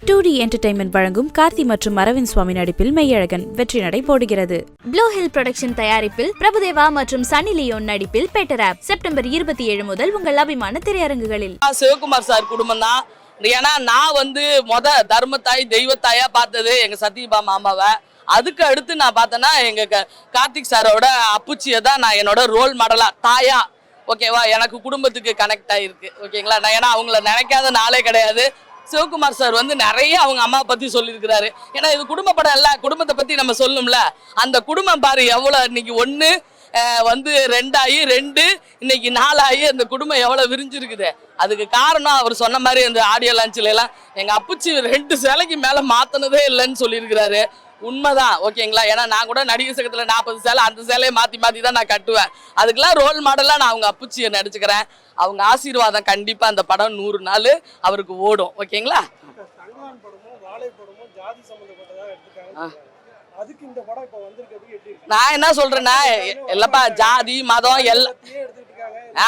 2D entertainment வழங்கும் கார்த்தி மற்றும் அரவிந்த் சுவாமி நடிப்பில் மெய்யழகன் வெற்றி நடை போடுகிறது. ப்ளூ ஹில் புரொடக்ஷன் தயாரிப்பில் பிரபுதேவா மற்றும் சன்னி லியோன் நடிப்பில் பெட்டர் ஆப் செப்டம்பர் 27 முதல் உங்கள் அபிமான திரையரங்குகளில். சிவகுமார் சார் குடும்பம் தான். ஏன்னா நான் தர்மத்தாய் தெய்வத்தாயா பார்த்தது எங்க சத்யபா மாமாவை. அதுக்கு அடுத்து நான் பார்த்தேன்னா எங்க கார்த்திக் சாரோட அப்புச்சியை தான் நான் என்னோட ரோல் மாடலா தாயா ஓகேவா எனக்கு குடும்பத்துக்கு கனெக்ட் ஆயிருக்கு ஓகேங்களா. நான் ஏன்னா அவங்கள நினைக்காத நாளே கிடையாது. சிவகுமார் சார் நிறைய அவங்க அம்மா பத்தி சொல்லியிருக்கிறாரு. ஏன்னா இது குடும்ப படம் இல்ல, குடும்பத்தை பத்தி நம்ம சொல்லணும்ல. அந்த குடும்பம் பாரு எவ்வளவு இன்னைக்கு 1 2 ஆகி 2 இன்னைக்கு 4 ஆகி அந்த குடும்பம் எவ்வளவு விரிஞ்சிருக்குது. அதுக்கு காரணம் அவர் சொன்ன மாதிரி அந்த ஆடியோ லான்ச்ல எல்லாம் எங்க அப்புச்சி 2 சேலைக்கு மேல மாத்தினதே இல்லைன்னு சொல்லியிருக்கிறாரு. உண்மைதான் ஓகேங்களா. ஏன்னா நான் கூட நடிகர் சங்கத்துல 40 சேலை அந்த சேலையை மாத்தி தான் நான் கட்டுவேன். அதுக்கெல்லாம் ரோல் மாடலா நான் அவங்க அப்புச்சியை நடிச்சுக்கிறேன். அவங்க ஆசீர்வாதம் கண்டிப்பா அந்த படம் 100 நாள் அவருக்கு ஓடும் ஓகேங்களா. நான் என்ன சொல்றேன்னா இல்லப்பா ஜாதி மதம் எல்லாம்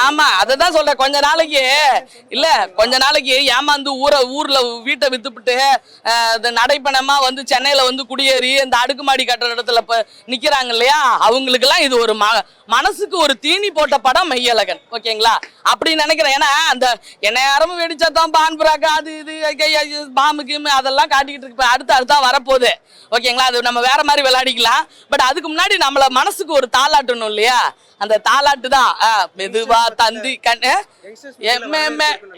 ஆமா அததான் சொல்றேன். கொஞ்ச நாளைக்கு ஏமாந்து ஊர்ல வீட்டை வித்துப்பிட்டு நடைப்பணமா சென்னையில குடியேறி இந்த அடுக்குமாடி கட்டுற இடத்துல நிக்கிறாங்க இல்லையா. அவங்களுக்கு எல்லாம் இது ஒரு மனசுக்கு ஒரு தீனி போட்ட படம் மெய்யழகன் ஓகேங்களா. அப்படி நினைக்கிறேன். ஏன்னா அந்த என்ன யாரும் வெடிச்சாதான் பான்புறாக்கா அது இது பாம்புக்கு அதெல்லாம் காட்டிக்கிட்டு இருக்கு. அடுத்தா வரப்போகுது ஓகேங்களா. அது நம்ம வேற மாதிரி விளையாடிக்கலாம். பட் அதுக்கு முன்னாடி நம்மள மனசுக்கு ஒரு தாளாட்டணும் இல்லையா. அந்த தாலாட்டு தான் மெதுவா தந்தி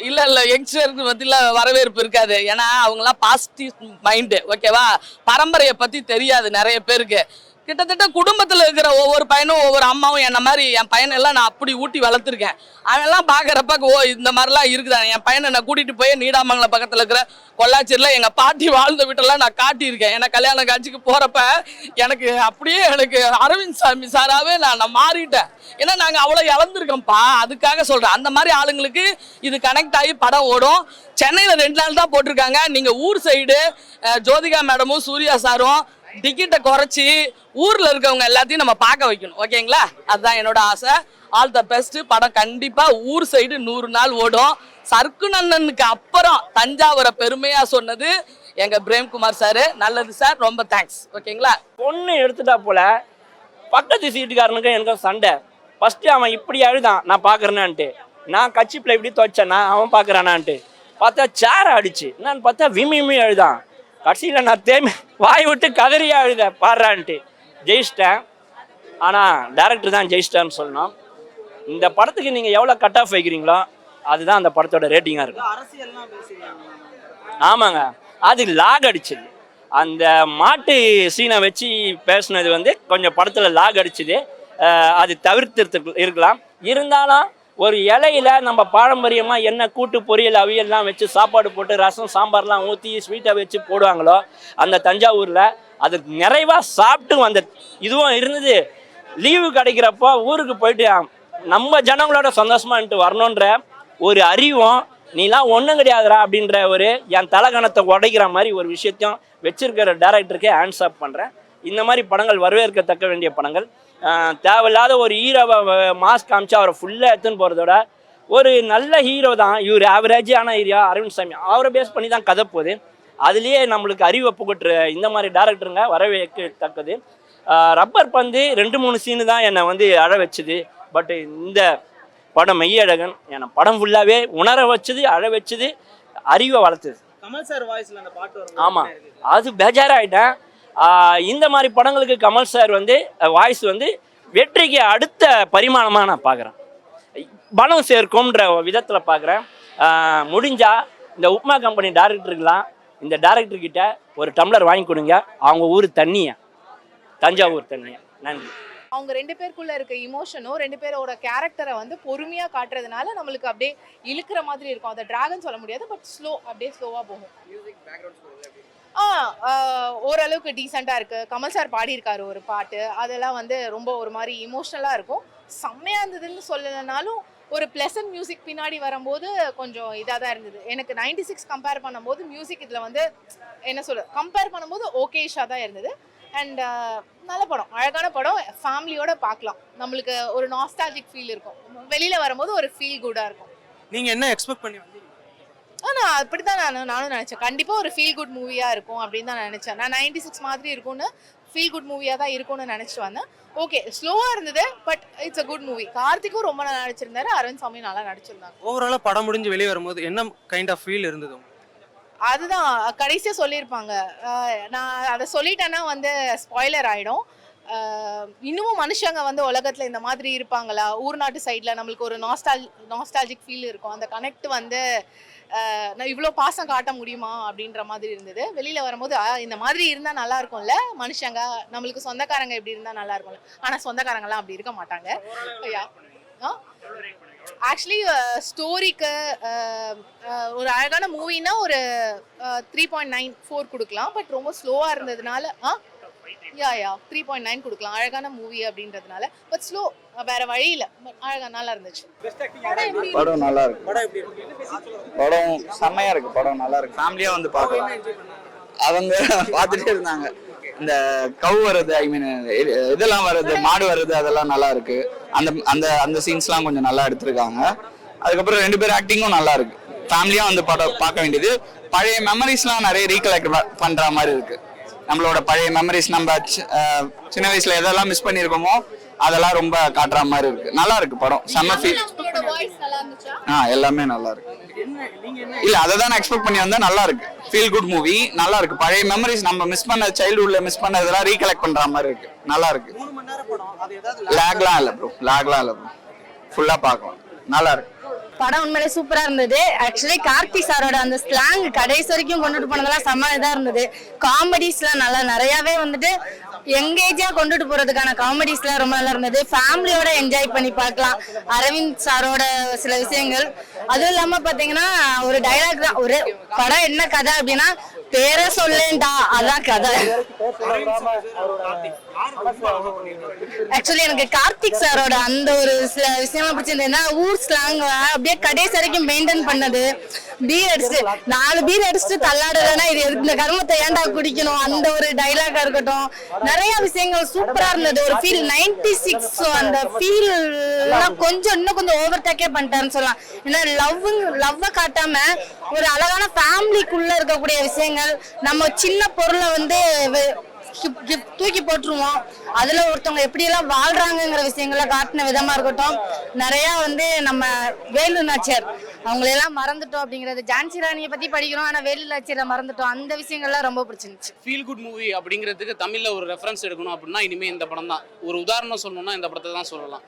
இல்ல யங்ஸ்டருக்கு மத்தியில வரவேற்பு இருக்காது. ஏன்னா அவங்க எல்லாம் பாசிட்டிவ் மைண்டு ஓகேவா. பரம்பரையை பத்தி தெரியாது நிறைய பேருக்கு. கிட்டத்தட்ட குடும்பத்துல இருக்கிற ஒவ்வொரு பையனும் ஒவ்வொரு அம்மாவும் என்ன மாதிரி என் பையனை எல்லாம் நான் அப்படி ஊட்டி வளர்த்துருக்கேன். அவெல்லாம் பாக்குறப்ப இந்த மாதிரிலாம் இருக்குதா. என் பையனை நான் கூட்டிட்டு போய் நீடாமங்கலம் பக்கத்துல இருக்கிற கொல்லாச்சேரியில எங்க பாட்டி வாழ்ந்த வீட்டெல்லாம் நான் காட்டியிருக்கேன். ஏன்னா கல்யாண காட்சிக்கு போறப்ப எனக்கு அரவிந்த் சாமி சாராவே நான் மாறிட்டேன். ஏன்னா நாங்க அவ்வளவு இழந்திருக்கோம்ப்பா. அதுக்காக சொல்றேன். அந்த மாதிரி ஆளுங்களுக்கு இது கனெக்ட் ஆகி படம் ஓடும். சென்னையில 2 நாள் தான் போட்டிருக்காங்க. நீங்க ஊர் சைடு ஜோதிகா மேடமும் சூர்யா சாரும் டிக்கெட்டை குறைச்சி ஊர்ல இருக்கவங்க எல்லாத்தையும் நம்ம பார்க்க வைக்கணும் ஓகேங்களா. அதுதான் என்னோட ஆசை. All the best. படம் கண்டிப்பா ஊர் சைடு 100 நாள் ஓடும். சர்க்குநந்தனுக்கு அப்புறம் தஞ்சாவூரை பெருமையா சொன்னது எங்க பிரேம்குமார் சார். நல்லது சார், ரொம்ப தேங்க்ஸ் ஓகேங்களா. பொண்ணு எடுத்துட்டா போல பக்கத்து சீட்டுக்காரனுக்கு எனக்கும் சண்டை. ஃபர்ஸ்ட் அவன் இப்படி அழுதான் நான் பாக்குறேன்னான்ட்டு. நான் கட்சிப்பில் இப்படி துவைச்சேன்னா அவன் பாக்குறானான்ட்டு பார்த்தா சேர அடிச்சு நான் பார்த்தா விமி அழுதான். கடைசியில் நான் வாய் விட்டு கதறியா அழுத பாடுறான்ட்டு. ஜெயிச்சிட்டேன். ஆனால் டேரக்டர் தான் ஜெயிச்சிட்டான்னு சொல்லணும். இந்த படத்துக்கு நீங்கள் எவ்வளோ கட் ஆஃப் வைக்கிறீங்களோ அதுதான் அந்த படத்தோட ரேட்டிங்காக இருக்கும். ஆமாங்க, அது லாக் அடிச்சுது. அந்த மாட்டு சீனை வச்சு பேசுனது கொஞ்சம் படத்தில் லாக் அடிச்சுது. அது தவிர்த்து இருக்கலாம். இருந்தாலும் ஒரு இலையில நம்ம பாரம்பரியமாக என்ன கூட்டு பொரியல் அவியெல்லாம் வச்சு சாப்பாடு போட்டு ரசம் சாம்பார்லாம் ஊற்றி ஸ்வீட்டை வச்சு போடுவாங்களோ அந்த தஞ்சாவூரில் அது நிறைவாக சாப்பிட்டு வந்த இதுவும் இருந்தது. லீவு கிடைக்கிறப்போ ஊருக்கு போயிட்டு நம்ம ஜனங்களோட சந்தோஷமான்ட்டு வரணுன்ற ஒரு அறிவும் நீலாம் ஒன்றும் கிடையாதுரா அப்படின்ற ஒரு என் தலைகணத்தை உடைக்கிற மாதிரி ஒரு விஷயத்தையும் வச்சிருக்கிற டைரக்டருக்கே ஹேண்ட்ஸ் ஆப் பண்ணுறேன். இந்த மாதிரி படங்கள் வரவேற்கத்தக்க வேண்டிய படங்கள். தேவையில்லாத ஒரு ஹீரோவை மாஸ்க் காமிச்சு அவரை ஃபுல்லாக எடுத்துன்னு போகிறதோட ஒரு நல்ல ஹீரோ தான் இவர். ஆவரேஜான ஹீரோ அரவிந்த் சாமி அவரை பேஸ் பண்ணி தான் கதை போகுது. அதுலேயே நம்மளுக்கு அறிவை புகட்டுற இந்த மாதிரி டேரக்டருங்க வரவேற்கத்தக்கது. ரப்பர் பந்து 2-3 சீனு தான் என்னை அழ வச்சுது. பட் இந்த படம் மெய்யழகன் என்னை படம் ஃபுல்லாகவே உணர வச்சுது, அழ வச்சுது, அறிவை வளர்த்துது. கமல் சார் வாய்ஸ்ல அந்த பாட்டு வரும். ஆமாம், அது பேஜாராயிட்டேன். இந்த மாதிரி படங்களுக்கு கமல் சார் வாய்ஸ் வெற்றிக்கு அடுத்த பரிமாணமாக நான் பார்க்குறேன். பலம் சேர்க்கும்ன்ற விதத்தில் பார்க்குறேன். முடிஞ்சா இந்த உப்மா கம்பெனி டேரக்டருக்கெலாம் இந்த டேரக்டர்கிட்ட ஒரு டம்ளர் வாங்கி கொடுங்க. அவங்க ஊர் தண்ணியை, தஞ்சாவூர் தண்ணியை. நன்றி. அவங்க 2 பேருக்குள்ள இருக்க இமோஷனும் 2 பேரோட கேரக்டரை காட்டுறதுனால நம்மளுக்கு அப்படியே இழுக்கிற மாதிரி இருக்கும். அதை டிராகன் சொல்ல முடியாது, பட் அப்படியே ஸ்லோவா போகும். ஓரளவுக்கு டீசெண்டாக இருக்குது. கமல் சார் பாடியிருக்காரு ஒரு பாட்டு. அதெல்லாம் ரொம்ப ஒரு மாதிரி இமோஷ்னலாக இருக்கும். செம்மையாக இருந்ததுன்னு சொல்லலைனாலும் ஒரு ப்ளசன்ட் மியூசிக் பின்னாடி வரும்போது கொஞ்சம் இதாக தான் இருந்தது. எனக்கு 96 கம்பேர் பண்ணும்போது மியூசிக் இதில் என்ன சொல்ல கம்பேர் பண்ணும்போது ஓகேஷாக தான் இருந்தது. அண்ட் நல்ல படம், அழகான படம். ஃபேமிலியோட பார்க்கலாம். நம்மளுக்கு ஒரு நாஸ்டாலஜிக் ஃபீல் இருக்கும். வெளியில் வரும்போது ஒரு ஃபீல் குட்டாக இருக்கும். நீங்கள் என்ன எக்ஸ்பெக்ட் பண்ணி வந்தீங்க? நான் அப்படி தான் நானும் நினச்சேன். கண்டிப்பாக ஒரு ஃபீல் குட் மூவியாக இருக்கும் அப்படின்னு தான் நினச்சேன். நான் 96 மாதிரி இருக்கும்னு ஃபீல் குட் மூவியாக தான் இருக்கும்னு நினச்சிட்டு வந்தேன். ஓகே, ஸ்லோவாக இருந்தது, but it's a good movie. கார்த்திக்கும் ரொம்ப நல்லா நடிச்சிருந்தாரு, அரவிந்த் சாமி நல்லா நடிச்சிருந்தாங்க. ஓவராலாக படம் முடிஞ்சு வெளியே வரும்போது என்ன கைண்ட் ஆஃப் ஃபீல் இருந்தது? அதுதான் கடைசியாக சொல்லியிருப்பாங்க. நான் அதை சொல்லிட்டேன்னா வந்து ஸ்பாய்லர் ஆகிடும். இன்னமும் மனுஷங்க வந்து உலகத்தில் இந்த மாதிரி இருப்பாங்களா, ஊர் நாட்டு சைடில் நம்மளுக்கு ஒரு நாஸ்டாலஜிக் ஃபீல் இருக்கும். அந்த கனெக்ட் வந்து நான் இவ்வளோ பாசம் காட்ட முடியுமா அப்படின்ற மாதிரி இருந்தது. வெளியில் வரும்போது இந்த மாதிரி இருந்தால் நல்லா இருக்கும்ல, மனுஷங்க நம்மளுக்கு சொந்தக்காரங்க இப்படி இருந்தால் நல்லா இருக்கும்ல. ஆனால் சொந்தக்காரங்களாம் அப்படி இருக்க மாட்டாங்க. ஆக்சுவலி ஸ்டோரிக்கு ஒரு அழகான மூவின்னா ஒரு 3.94 கொடுக்கலாம். பட் ரொம்ப ஸ்லோவாக இருந்ததுனால 3.9 கொடுக்கலாம். அழகான மூவி அப்படின்றதுனால. பட் ஸ்லோ, வேற வழி இல்லை. அழகா நல்லா இருந்துச்சு. படம் நல்லா இருக்கு. படம் செம்மையா இருக்கு. படம் நல்லா இருக்கு. ஃபேமிலியா வந்து பார்க்கலாம். அவங்க பார்த்துட்டே இருந்தாங்க. இந்த கவு வர்றது, ஐ மீன் இதெல்லாம் வர்றது, மாடு வர்றது, அதெல்லாம் நல்லா இருக்கு. அந்த அந்த அந்த சீன்ஸ்லாம் கொஞ்சம் நல்லா எடுத்திருக்காங்க. அதுக்கப்புறம் 2 பேர் ஆக்டிங்கும் நல்லா இருக்கு. ஃபேமிலியா வந்து படம் பார்க்க வேண்டியது. பழைய மெமரிஸ்லாம் நிறைய ரீகலெக்ட் பண்ற மாதிரி இருக்கு. நம்மளோட பழைய மெமரிஸ், நம்ம சின்ன வயசுல எதெல்லாம் மிஸ் பண்ணியிருக்கோமோ அதெல்லாம் ரொம்ப காட்டுற மாதிரி இருக்கு. நல்லா இருக்கு படம். செம்ம ஃபீல். எல்லாமே நல்லா இருக்கு. இல்ல அதை தான் எக்ஸ்பெக்ட் பண்ணி வந்தா. நல்லா இருக்கு. Feel good movie. நல்லா இருக்கு. பழைய மெமரிஸ், நம்ம மிஸ் பண்ண சைல்ட்ஹுட்ல மிஸ் பண்ணதெல்லாம் ரீகலெக்ட் பண்ற மாதிரி இருக்கு. நல்லா இருக்கு. லாக்லாம் இல்ல ப்ரோ. ஃபுல்லா பார்க்கலாம். நல்லா இருக்கு. படம் உண்மையிலே சூப்பரா இருந்தது. ஆக்சுவலி கார்த்தி சாரோட அந்த ஸ்லாங் கடைசி வரைக்கும் கொண்டுட்டு போனதெல்லாம் செம்ம இதா இருந்தது. காமெடிஸ்லாம் நல்லா நிறையவே வந்துட்டு எங்கேஜா கொண்டுட்டு போறதுக்கான காமெடிஸ்லாம் ரொம்ப நல்லா இருந்தது. ஃபேமிலியோட என்ஜாய் பண்ணி பார்க்கலாம். அரவிந்த் சாரோட சில விஷயங்கள், அதுவும் இல்லாம பாத்தீங்கன்னா ஒரு டைலாக் தான். ஒரு படம் என்ன கதை அப்படின்னா, பேரை சொல்லேன்டா, அதான் கதை. ஆக்சுவலி எனக்கு கார்த்திக் சாரோட அந்த ஒரு சில விஷயமா பிடிச்சிருந்ததுன்னா, ஊர் ஸ்லாங் அப்படியே கடைசி வரைக்கும் மெயின்டைன் பண்ணது. பீர் அடிச்சுட்டு 4 பீர் அடிச்சுட்டு தள்ளாடுறதுன்னா இது இந்த கர்மத்தை ஏன்டா குடிக்கணும், அந்த ஒரு டைலாகா இருக்கட்டும், நிறைய விஷயங்கள் சூப்பரா இருந்தது. ஒரு ஃபீல் 96 அந்த ஃபீல் கொஞ்சம் இன்னும் கொஞ்சம் ஓவர் டேக்கே பண்ணிட்டாருன்னு சொல்லலாம். ஏன்னா லவ்வை காட்டாம ஒரு அழகான ஃபேமிலிக்குள்ள இருக்கக்கூடிய விஷயங்கள், நம்ம சின்ன பொருளை வந்து தூக்கி போட்டுருவோம், அதுல ஒருத்தவங்க எப்படி எல்லாம் வாழ்றாங்கிற விஷயங்களை காட்டின விதமா இருக்கட்டும். நிறைய வந்து நம்ம வேலு நாச்சியார் அவங்களெல்லாம் மறந்துட்டோம் அப்படிங்கிறது. ஜான்சி ராணியை பத்தி படிக்கிறோம், ஆனா வேலு நாச்சியாரை மறந்துட்டோம். அந்த விஷயங்கள்லாம் ரொம்ப பிடிச்சிருந்துச்சு. ஃபீல் குட் மூவி அப்படிங்கிறதுக்கு தமிழ்ல ஒரு ரெஃபரன்ஸ் எடுக்கணும் அப்படின்னா இனிமே இந்த படம் தான். ஒரு உதாரணம் சொல்லணும்னா இந்த படத்தை தான் சொல்லலாம்.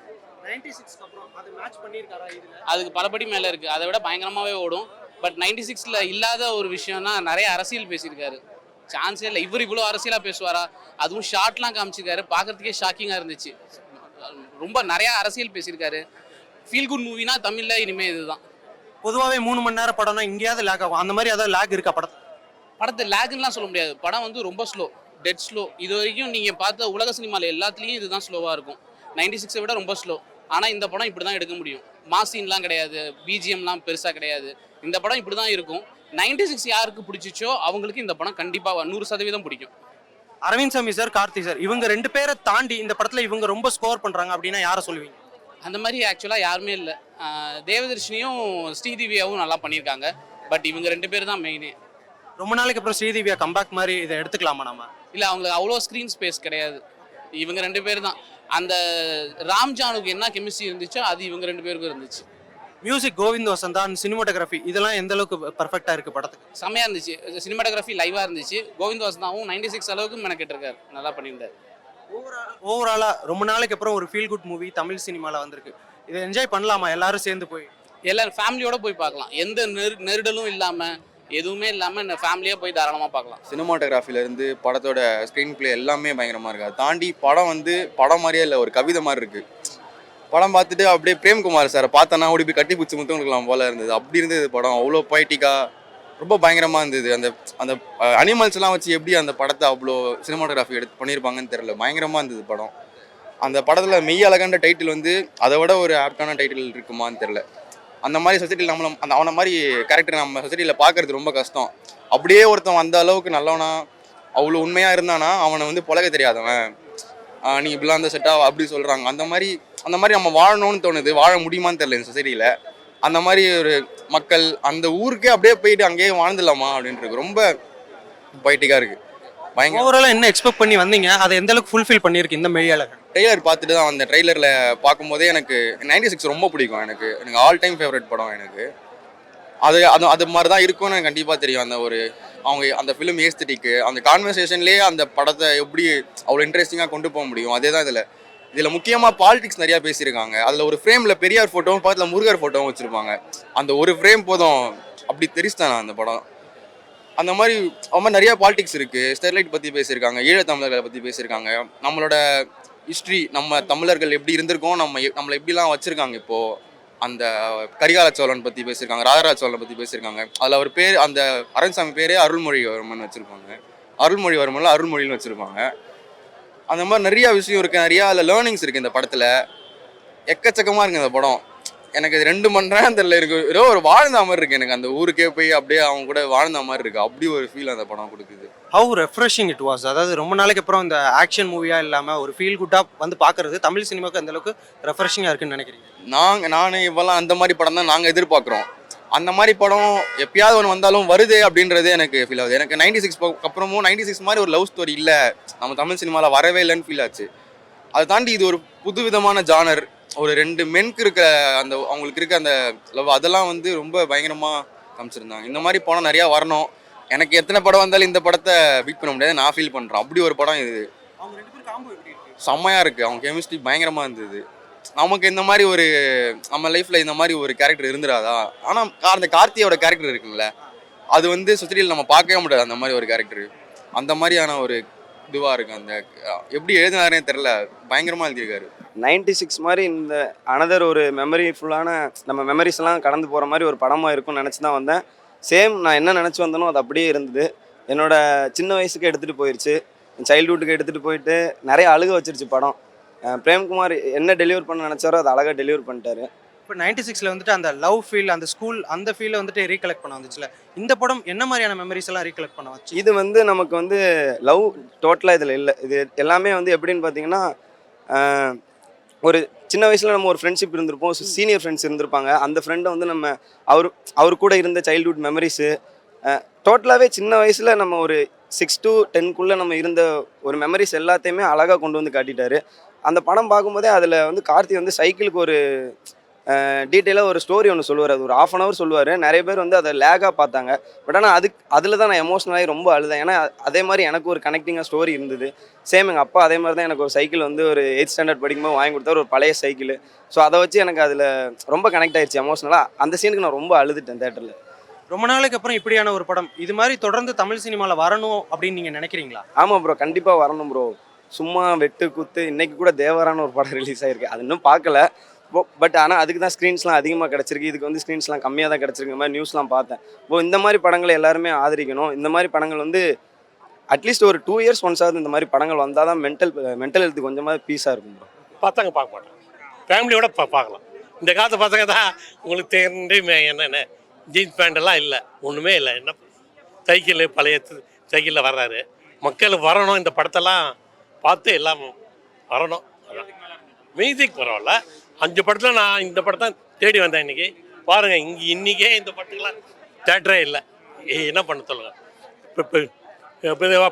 96 அப்புறம் அது மேட்ச் பண்ணிருக்காரா? இதுல அதுக்கு பலபடி மேல இருக்கு. அதை விட பயங்கரமாவே ஓடும். பட் 96ல இல்லாத ஒரு விஷயம்னா நிறைய அரசியல் பேசியிருக்காரு. சான்ஸே இல்லை. இவர் இவ்வளோ அரசியலாக பேசுவாரா? அதுவும் ஷார்ட்லாம் காமிச்சிருக்காரு. பார்க்கறதுக்கே ஷாக்கிங்காக இருந்துச்சு. ரொம்ப நிறையா அரசியல் பேசியிருக்காரு. ஃபீல் குட் மூவினா தமிழில் இனிமேல் இதுதான். பொதுவாகவே 3 மணி நேரம் படம்னா எங்கேயாவது லேக் ஆகும். அந்த மாதிரி ஏதாவது லேக் இருக்கா படத்தை லேக்லாம் சொல்ல முடியாது. படம் வந்து ரொம்ப ஸ்லோ, டெட் ஸ்லோ. இது வரைக்கும் நீங்கள் பார்த்த உலக சினிமாவில் எல்லாத்துலேயும் இதுதான் ஸ்லோவாக இருக்கும். 96 விட ரொம்ப ஸ்லோ. ஆனால் இந்த படம் இப்படி தான் எடுக்க முடியும். மாசீன்லாம் கிடையாது, பிஜிஎம்லாம் பெருசாக கிடையாது. இந்த படம் இப்படி தான் இருக்கும். 96 யாருக்கு பிடிச்சிச்சோ அவங்களுக்கு இந்த படம் கண்டிப்பாக 100% பிடிக்கும். அரவிந்த் சாமி சார், கார்த்தி சார், இவங்க 2 பேரை தாண்டி இந்த படத்தில் இவங்க ரொம்ப ஸ்கோர் பண்ணுறாங்க அப்படின்னா யாரை சொல்லுவீங்க? அந்த மாதிரி ஆக்சுவலாக யாருமே இல்லை. தேவதர்ஷினியும் ஸ்ரீதிவியாவும் நல்லா பண்ணியிருக்காங்க. பட் இவங்க 2 பேர் தான் மெயினே. ரொம்ப நாளைக்கு அப்புறம் ஸ்ரீதிவியா கம்பேக் மாதிரி இதை எடுத்துக்கலாமா நம்ம? இல்லை, அவங்களுக்கு அவ்வளோ ஸ்க்ரீன் ஸ்பேஸ் கிடையாது. இவங்க 2 பேர் தான். அந்த ராம்ஜானுக்கு என்ன கெமிஸ்ட்ரி இருந்துச்சோ அது இவங்க 2 பேருக்கும் இருந்துச்சு. மியூசிக் கோவிந்த் வசந்தான், சினிமாட்டோகிராஃபி இதெல்லாம் எந்த அளவுக்கு பர்ஃபெக்டாக இருக்குது படத்துக்கு? செம்மையாக இருந்துச்சு. சினிமாட்டோகிராஃபி லைவாக இருந்துச்சு. கோவிந்த் வசந்தாவும் 96 அளவுக்கு மெனக்கெட்டிருக்காரு. நல்லா பண்ணியிருந்தார். ஓவராலாக ரொம்ப நாளைக்கு அப்புறம் ஒரு ஃபீல் குட் மூவி தமிழ் சினிமாவில் வந்திருக்கு. இதை என்ஜாய் பண்ணலாமா எல்லாரும் சேர்ந்து போய்? எல்லாரும் ஃபேமிலியோட போய் பார்க்கலாம். எந்த நெருடலும் இல்லாமல், எதுவுமே இல்லாமல் ஃபேமிலியாக போய் தாராளமாக பார்க்கலாம். சினிமாட்டோகிராஃபிலேருந்து படத்தோட ஸ்க்ரீன் பிளே எல்லாமே பயங்கரமாக இருக்குது. அதை தாண்டி படம் வந்து படம் மாதிரியே இல்லை, ஒரு கவிதை மாதிரி இருக்குது. படம் பார்த்துட்டு அப்படியே பிரேம்குமார் சாரை பார்த்தோன்னா ஓடி போய் கட்டி பிடிச்சி முத்தம் போல இருந்தது. அப்படி இருந்தது படம். அவ்வளோ பொய்ட்டிக்காக ரொம்ப பயங்கரமாக இருந்தது. அந்த அந்த அனிமல்ஸ்லாம் வச்சு எப்படி அந்த படத்தை அவ்வளோ சினிமாட்டோகிராஃபி எடுத்து பண்ணியிருப்பாங்கன்னு தெரியல. பயங்கரமாக இருந்தது படம். அந்த படத்தில் மெய் அழகான டைட்டில் வந்து அதை விட ஒரு ஆப்டான டைட்டில் இருக்குமான்னு தெரில. அந்த மாதிரி சொசைட்டியில் நம்மளை அவனை மாதிரி கேரக்டர் நம்ம சொசைட்டியில் பார்க்குறது ரொம்ப கஷ்டம். அப்படியே ஒருத்தன் அந்த அளவுக்கு நல்லவனா அவ்வளோ உண்மையாக இருந்தானா அவனை வந்து பழக தெரியாதவன், நீ இப்படிலாம் அந்த செட்டாக அப்படி சொல்கிறாங்க. அந்த மாதிரி நம்ம வாழணும்னு தோணுது. வாழ முடியுமான்னு தெரியல இந்த சொசைட்டியில். அந்த மாதிரி ஒரு மக்கள் அந்த ஊருக்கே அப்படியே போயிட்டு அங்கேயே வாழ்ந்துடலாமா அப்படின்ட்டு இருக்கு. ரொம்ப பொய்ட்டிக்காக இருக்குது. பயங்கர ஓவராலாக என்ன எக்ஸ்பெக்ட் பண்ணி வந்தீங்க, அதை எந்த அளவுக்கு ஃபுல்ஃபில் பண்ணியிருக்கு இந்த மெய்யழகன்? ட்ரெய்லர் பார்த்துட்டு தான் அந்த ட்ரெய்லரில் பார்க்கும்போதே எனக்கு 96 ரொம்ப பிடிக்கும். எனக்கு ஆல் டைம் ஃபேவரட் படம். எனக்கு அது அது அது மாதிரி தான் இருக்கும்னு எனக்கு கண்டிப்பாக தெரியும். அந்த ஒரு அவங்க அந்த ஃபிலிம் ஏஸ்தட்டிக்கு அந்த கான்வர்சேஷன்லேயே அந்த படத்தை எப்படி அவ்வளோ இன்ட்ரெஸ்டிங்காக கொண்டு போக முடியும். அதே தான் இதில் முக்கியமாக பாலிடிக்ஸ் நிறையா பேசியிருக்காங்க. அதில் ஒரு ஃப்ரேமில் பெரியார் ஃபோட்டோவும் பக்கத்தில் முருகர் ஃபோட்டோவும் வச்சுருப்பாங்க. அந்த ஒரு ஃப்ரேம் போதும் அப்படி தெரிச்சுதான் அந்த படம். அந்த மாதிரி நிறையா பாலிடிக்ஸ் இருக்குது. ஸ்டெர்லைட் பற்றி பேசியிருக்காங்க, ஈழத்தமிழர்களை பற்றி பேசியிருக்காங்க, நம்மளோட ஹிஸ்ட்ரி, நம்ம தமிழர்கள் எப்படி இருந்திருக்கோம், நம்மளை எப்படிலாம் வச்சுருக்காங்க. இப்போது அந்த கரிகால சோழன் பற்றி பேசியிருக்காங்க, ராஜராஜ சோழனை பற்றி பேசியிருக்காங்க. அதில் அவர் பேர் அந்த அரண்சாமி பேரே அருள்மொழிவர்மன் வச்சுருப்பாங்க. அருள்மொழிவர்மன்ல அருள்மொழின்னு வச்சுருப்பாங்க. அந்த மாதிரி நிறையா விஷயம் இருக்குது. நிறையா அதில் லேர்னிங்ஸ் இருக்குது இந்த படத்தில். எக்கச்சக்கமாக இருக்குது இந்த படம். எனக்கு இது 2 மணி நேரம் தெரியல, இருக்கு ஏதோ ஒரு வாழ்ந்த மாதிரி இருக்குது. எனக்கு அந்த ஊருக்கே போய் அப்படியே அவங்க கூட வாழ்ந்த மாதிரி இருக்குது. அப்படி ஒரு ஃபீல் அந்த படம் கொடுக்குது. How refreshing it was. அதாவது ரொம்ப நாளைக்கு அப்புறம் இந்த ஆக்ஷன் மூவியாக இல்லாமல் ஒரு ஃபீல் குட்டாக வந்து பார்க்குறது தமிழ் சினிமாவுக்கு அந்த அளவுக்கு ரெஃப்ரெஷிங்காக இருக்குன்னு நினைக்கிறீங்க? நான் இப்போல்லாம் அந்த மாதிரி படம் தான் நாங்கள் எதிர்பார்க்குறோம். அந்த மாதிரி படம் எப்பயாவது ஒன்று வந்தாலும் வருது அப்படின்றது எனக்கு ஃபீல் ஆகுது. எனக்கு 96 அப்புறமும் 96 மாதிரி ஒரு லவ் ஸ்டோரி இல்லை நம்ம தமிழ் சினிமாவில் வரவே இல்லைன்னு ஃபீல் ஆச்சு. அதை தாண்டி இது ஒரு புது விதமான ஜானர். ஒரு 2 மென்க்கு இருக்க அந்த அவங்களுக்கு இருக்க அந்த லவ் அதெல்லாம் வந்து ரொம்ப பயங்கரமாக காமிச்சிருந்தாங்க. இந்த மாதிரி படம் நிறையா வரணும். எனக்கு எத்தனை படம் வந்தாலும் இந்த படத்தை பீட் பண்ண முடியாது நான் ஃபீல் பண்ணுறேன். அப்படி ஒரு படம் இது. செம்மையாக இருக்குது. அவங்க கெமிஸ்ட்ரி பயங்கரமாக இருந்தது. நமக்கு இந்த மாதிரி ஒரு நம்ம லைஃப்பில் இந்த மாதிரி ஒரு கேரக்டர் இருந்துடாதா? ஆனால் அந்த கார்த்தியோட கேரக்டர் இருக்குங்களே, அது வந்து சொசைட்டியில் நம்ம பார்க்கவே முடியாது. அந்த மாதிரி ஒரு கேரக்டர் அந்த மாதிரியான ஒரு இதுவாக இருக்குது. அந்த எப்படி எழுதினாருன்னே தெரில, பயங்கரமாக எழுதியிருக்காரு. 96 மாதிரி இந்த அனதர் ஒரு மெமரிஃபுல்லான நம்ம மெமரிஸ்லாம் கடந்து போகிற மாதிரி ஒரு படமாக இருக்கும்னு நினச்சி தான் வந்தேன். சேம் நான் என்ன நினச்சி வந்தனோ அது அப்படியே இருந்தது. என்னோட சின்ன வயசுக்கு எடுத்துகிட்டு போயிடுச்சு, சைல்ட்ஹுட்டுக்கு எடுத்துகிட்டு போயிட்டு நிறைய அழுக வச்சிருச்சு படம். பிரேம்குமார் என்ன டெலிவர் பண்ண நினச்சாரோ அதை அழகாக டெலிவர் பண்ணிட்டாரு. இப்போ 96ல் வந்துட்டு அந்த லவ் ஃபீல், அந்த ஸ்கூல் அந்த ஃபீலை வந்துட்டு ரீகலெக்ட் பண்ண வந்துச்சுல, இந்த படம் என்ன மாதிரியான மெமரிஸ் எல்லாம் ரீகலெக்ட் பண்ண வச்சு? இது வந்து நமக்கு வந்து லவ் டோட்டலாக இதில் இல்லை. இது எல்லாமே வந்து எப்படின்னு பார்த்தீங்கன்னா, ஒரு சின்ன வயசில் நம்ம ஒரு ஃப்ரெண்ட்ஷிப் இருந்திருப்போம், சீனியர் ஃப்ரெண்ட்ஸ் இருந்திருப்பாங்க. அந்த ஃப்ரெண்டை வந்து நம்ம அவர் கூட இருந்த சைல்ட்ஹுட் மெமரிஸு டோட்டலாகவே சின்ன வயசில் நம்ம ஒரு 6 to 10க்குள்ளே நம்ம இருந்த ஒரு மெமரிஸ் எல்லாத்தையுமே அழகாக கொண்டு வந்து காட்டிட்டாரு. அந்த படம் பார்க்கும்போதே அதில் வந்து கார்த்தி வந்து சைக்கிளுக்கு ஒரு டீட்டெயிலாக ஒரு ஸ்டோரி ஒன்று சொல்லுவார். அது ஒரு 1/2 hour சொல்லுவார். நிறைய பேர் வந்து அதை லேகாக பார்த்தாங்க. பட் ஆனால் அதில் தான் நான் எமோஷ்னலாகி ரொம்ப அழுதேன். ஏன்னா அதே மாதிரி எனக்கு ஒரு கனெக்டிங்காக ஸ்டோரி இருந்தது. சேம் எங்கள் அப்பா அதே மாதிரி தான் எனக்கு ஒரு சைக்கிள் வந்து ஒரு 8th standard படிக்கும்போது வாங்கி கொடுத்தாரு, ஒரு பழைய சைக்கிள். ஸோ அதை வச்சு எனக்கு அதில் ரொம்ப கனெக்ட் ஆகிடுச்சு எமோஷ்னலாக. அந்த சீனுக்கு நான் ரொம்ப அழுதுட்டேன் தேட்டரில். ரொம்ப நாளைக்கு அப்புறம் இப்படியான ஒரு படம் இது மாதிரி தொடர்ந்து தமிழ் சினிமாவில் வரணும் அப்படின்னு நீங்கள் நினைக்கிறீங்களா? ஆமாம் ப்ரோ, கண்டிப்பாக வரணும் ப்ரோ. சும்மா வெட்டு குத்து இன்னைக்கு கூட தேவரான ஒரு படம் ரிலீஸ் ஆகிருக்கு. அது இன்னும் பார்க்கல. பட் ஆனால் அதுக்கு தான் ஸ்க்ரீன்ஸ்லாம் அதிகமாக கிடச்சிருக்கு. இதுக்கு வந்து ஸ்க்ரீன்ஸ்லாம் கம்மியாக தான் கிடச்சிருக்கு மாதிரி நியூஸ்லாம் பார்த்தேன். இந்த மாதிரி படங்களை எல்லாருமே ஆதரிக்கணும். இந்த மாதிரி படங்கள் வந்து அட்லீஸ்ட் ஒரு 2 years ஒன்ஸ் ஆகுது இந்த மாதிரி படங்கள் வந்தால் தான் மென்டல் ஹெல்த்து கொஞ்சமாக பீஸாக இருக்கும் ப்ரோ. பார்த்தாங்க பார்க்க மாட்டோம், ஃபேமிலியோட பார்க்கலாம். இந்த காலத்து பசங்க தான் உங்களுக்கு தெரிஞ்சு என்னென்ன ஜீன்ஸ் பேண்டெல்லாம் இல்லை, ஒன்றுமே இல்லை. என்ன சைக்கிள் பழைய சைக்கிளில் வர்றாரு. மக்கள் வரணும், இந்த படத்தெல்லாம் பார்த்து எல்லாம் வரணும். மியூசிக் பரவாயில்ல. 5 படத்தில் நான் இந்த படத்தை தேடி வந்தேன். இன்றைக்கி பாருங்கள், இன்றைக்கே இந்த படத்துக்கெல்லாம் தேட்டரே இல்லை. என்ன பண்ண சொல்லுங்கள். இப்போ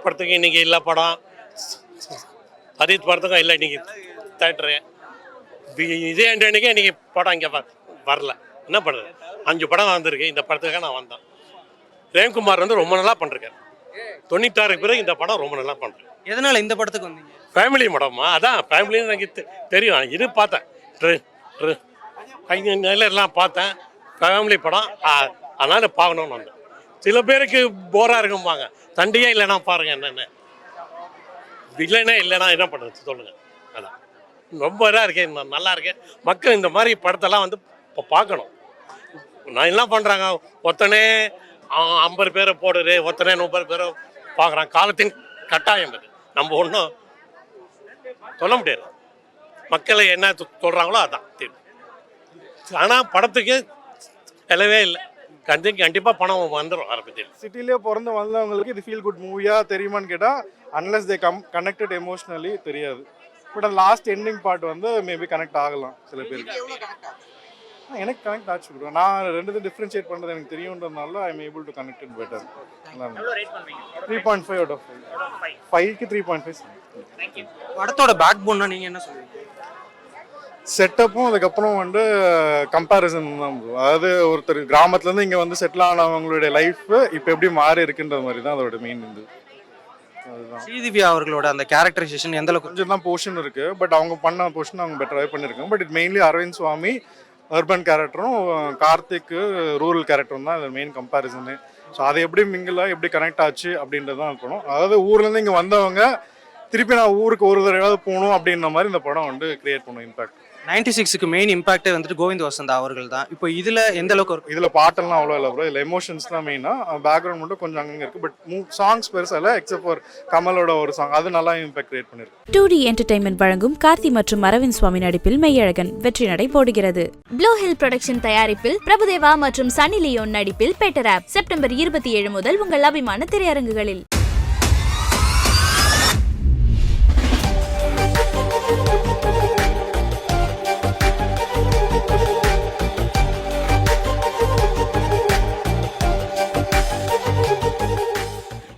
படத்துக்கு இன்றைக்கி இல்லை படம், அஜித் படத்துக்கும் இல்லை இன்றைக்கி தேட்டரு. இதே அன்றைக்கே இன்றைக்கி படம் இங்கே வரல. என்ன பண்ணுறது? 5 படம் வந்திருக்கு. இந்த படத்துக்காக நான் வந்தேன். பிரேம்குமார் வந்து ரொம்ப நல்லா பண்ணிருக்காரு. 96க்கு பிறகு இந்த படம் ரொம்ப நல்லா பண்ணுறேன். எதனால் இந்த படத்துக்கு வந்தீங்க? ஃபேமிலி படமா? அதான் ஃபேமிலின்னு எனக்கு தெரியும். இது பார்த்தேன், எல்லாம் பார்த்தேன். ஃபேமிலி படம் அதனால் பார்க்கணுன்னு வந்தேன். சில பேருக்கு போராக இருக்கும்பாங்க, சண்டையே இல்லைன்னா பாருங்கள் என்னென்ன இல்லைன்னா என்ன பண்ணுறது சொல்லுங்கள். அதான் ரொம்ப இதாக இருக்கேன், நல்லா இருக்கேன். மக்கள் இந்த மாதிரி படத்தெல்லாம் வந்து இப்போ பார்க்கணும். நான் என்ன பண்ணுறாங்க, ஒருத்தனே 50 பேரை போடுறது, ஒருத்தனே 30 பேரை பார்க்குறான். காலத்தின் கட்டாயம் அது, நம்ம ஒன்றும் சொல்ல முடியாது. மக்களை என்ன சொல்கிறாங்களோ அதான் தெரியும். ஆனால் படத்துக்கு செலவே இல்லை. கண்டிப்பாக பணம் வந்துடும். ஆரம்பிச்சு சிட்டிலே பிறந்து வந்தவங்களுக்கு இது ஃபீல் குட் மூவியாக தெரியுமான்னு கேட்டால் அன்லெஸ் தே கனெக்டட் எமோஷ்னலி தெரியாது. பட் லாஸ்ட் எண்டிங் பார்ட் வந்து மேபி கனெக்ட் ஆகலாம் சில பேருக்கு. எனக்கு கனெக்ட் ஆச்சு ப்ரோ. நான் ரெண்டு டிஃப்ரென்ஷியேட் பண்ணுறது எனக்கு தெரியுன்றதுனால I am able to connect it better. 3.5 out of 5. 5க்கு 3.5. படத்தோட பேக் போன்னா நீங்கள் என்ன சொல்லுவீங்க? செட்டப்பும் அதுக்கப்புறம் வந்து கம்பேரிசன் தான் ப்ரோ. அதாவது ஒருத்தர் கிராமத்துலேருந்து இங்கே வந்து செட்டில் ஆனவங்களுடைய லைஃப் இப்போ எப்படி மாறி இருக்குன்ற மாதிரி தான் அதோட மெயின் இது. அதுதான் ஸ்ரீதிவ்யா அவர்களோட அந்த கேரக்டரைசேஷன் எந்த அளவுக்கு கொஞ்சம் தான் போர்ஷன் இருக்கு, பட் அவங்க பண்ண போர்ஷன் அவங்க பெட்டராகவே பண்ணியிருக்காங்க. But it mainly Arvind Swamy urban கேரக்டரும் கார்த்திக் ரூரல் கேரக்டரும் தான் அது மெயின் கம்பேரிசனு. ஸோ அது எப்படி மிங்கிளாக எப்படி கனெக்ட் ஆச்சு அப்படின்றது தான் இருக்கணும். அதாவது ஊர்லேருந்து இங்கே வந்தவங்க திருப்பி நான் ஊருக்கு ஒரு தடவையாவது போகணும் அப்படின்ற மாதிரி இந்த படம் வந்து கிரியேட் பண்ணும் இம்பாக்ட். 96க்கு மெயின் இம்பாக்டே வந்துட்டு கோவிந்த் வசந்தா அவர்கள் தான். இப்போ இதில் எந்த அளவுக்கு இருக்கும்? இதில் பாட்டெல்லாம் அவ்வளோ இல்லை ப்ரோ. இதில் எமோஷன்ஸ் தான் மெயினாக, பேக்ரவுண்ட் மட்டும் கொஞ்சம் அங்கங்கே இருக்குது. பட் சாங்ஸ் பெருசாக இல்லை, எக்ஸப்ட் ஃபார் கமலோட ஒரு சாங், அது நல்லா இம்பாக்ட் கிரியேட் பண்ணிருக்கு. 2D என்டர்டைன்மெண்ட் வழங்கும் கார்த்தி மற்றும் அரவிந்த் சுவாமி நடிப்பில் மெய்யழகன் வெற்றி நடை போடுகிறது. ப்ளூ ஹில் புரொடக்ஷன் தயாரிப்பில் பிரபுதேவா மற்றும் சன்னி லியோன் நடிப்பில் பெட்டர் ஆப் செப்டம்பர் 27 முதல் உங்கள் அபிமான திரையரங்குகளில்.